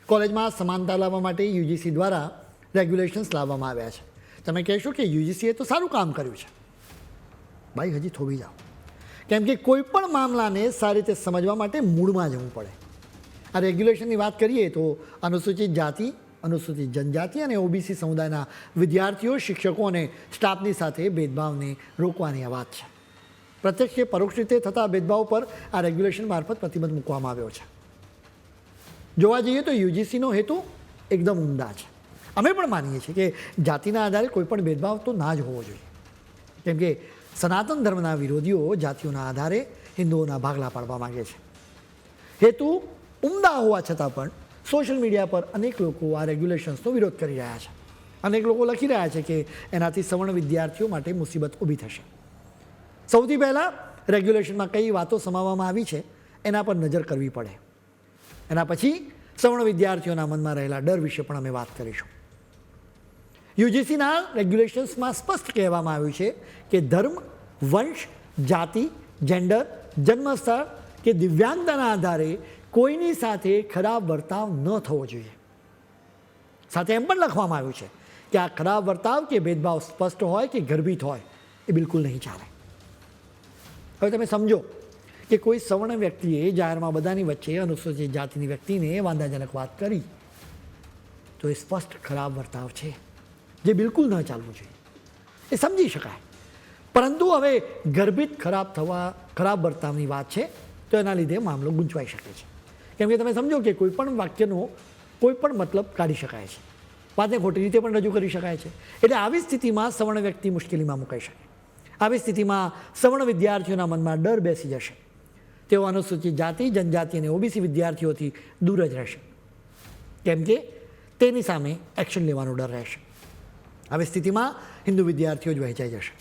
કોલેજમાં સમાનતા લાવવા માટે યુજીસી દ્વારા રેગ્યુલેશન્સ લાવવામાં આવ્યા છે. તમે કહેશો કે યુજીસીએ તો સારું કામ કર્યું છે. ભાઈ હજી થોભી જાઓ, કેમ કે કોઈ પણ મામલાને સારી રીતે સમજવા માટે મૂળમાં જવું પડે. આ રેગ્યુલેશનની વાત કરીએ તો અનુસૂચિત જાતિ, અનુસૂચિત જનજાતિ અને ઓબીસી સમુદાયના વિદ્યાર્થીઓ, શિક્ષકો અને સ્ટાફની સાથે ભેદભાવને રોકવાની આ વાત છે. પ્રત્યક્ષ કે પરોક્ષ રીતે થતા ભેદભાવ પર આ રેગ્યુલેશન મારફત પ્રતિબંધ મૂકવામાં આવ્યો છે. જોવા જઈએ તો યુજીસીનો હેતુ એકદમ ઉમદા છે. અમે પણ માનીએ છીએ કે જાતિના આધારે કોઈ પણ ભેદભાવ તો ના જ હોવો જોઈએ, કેમ કે સનાતન ધર્મના વિરોધીઓ જાતિઓના આધારે હિન્દુઓના ભાગલા પાડવા માગે છે. હેતુ ઉમદા હોવા છતાં પણ સોશિયલ મીડિયા પર અનેક લોકો આ રેગ્યુલેશન્સનો વિરોધ કરી રહ્યા છે. અનેક લોકો લખી રહ્યા છે કે એનાથી સવર્ણ વિદ્યાર્થીઓ માટે મુસીબત ઊભી થશે. સૌથી પહેલાં રેગ્યુલેશનમાં કઈ વાતો સમાવવામાં આવી છે એના પર નજર કરવી પડે. એના પછી સવર્ણ વિદ્યાર્થીઓના મનમાં રહેલા ડર વિશે પણ અમે વાત કરીશું. યુજીસીના રેગ્યુલેશન્સમાં સ્પષ્ટ કહેવામાં આવ્યું છે કે ધર્મ, વંશ, જાતિ, જેન્ડર, જન્મસ્થળ કે દિવ્યાંગતાના આધારે કોઈની સાથે ખરાબ વર્તાવ ન થવો જોઈએ. સાથે એમ પણ લખવામાં આવ્યું છે કે આ ખરાબ વર્તાવ કે ભેદભાવ સ્પષ્ટ હોય કે ગર્ભિત હોય એ બિલકુલ નહીં ચાલે. હવે તમે સમજો કે કોઈ સવર્ણ વ્યક્તિએ જાહેરમાં બધાની વચ્ચે અનુસૂચિત જાતિની વ્યક્તિને વાંધાજનક વાત કરી તો એ સ્પષ્ટ ખરાબ વર્તાવ છે, જે બિલકુલ ન ચાલવું જોઈએ. એ સમજી શકાય. પરંતુ હવે ગર્ભિત ખરાબ વર્તાવની વાત છે તો એના લીધે મામલો ગૂંચવાઈ શકે છે. કેમ કે તમે સમજો કે કોઈ પણ વાક્યનો કોઈ પણ મતલબ કાઢી શકાય છે, વાતને ખોટી રીતે પણ રજૂ કરી શકાય છે. એટલે આવી સ્થિતિમાં સવર્ણ વ્યક્તિ મુશ્કેલીમાં મુકાઈ શકે. આવી સ્થિતિમાં સવર્ણ વિદ્યાર્થીઓના મનમાં ડર બેસી જશે. તેઓ અનુસૂચિત જાતિ, જનજાતિ અને ઓબીસી વિદ્યાર્થીઓથી દૂર જ રહેશે, કેમ કે તેની સામે એક્શન લેવાનો ડર રહેશે. આવી સ્થિતિમાં હિન્દુ વિદ્યાર્થીઓ જ વહેંચાઈ જશે.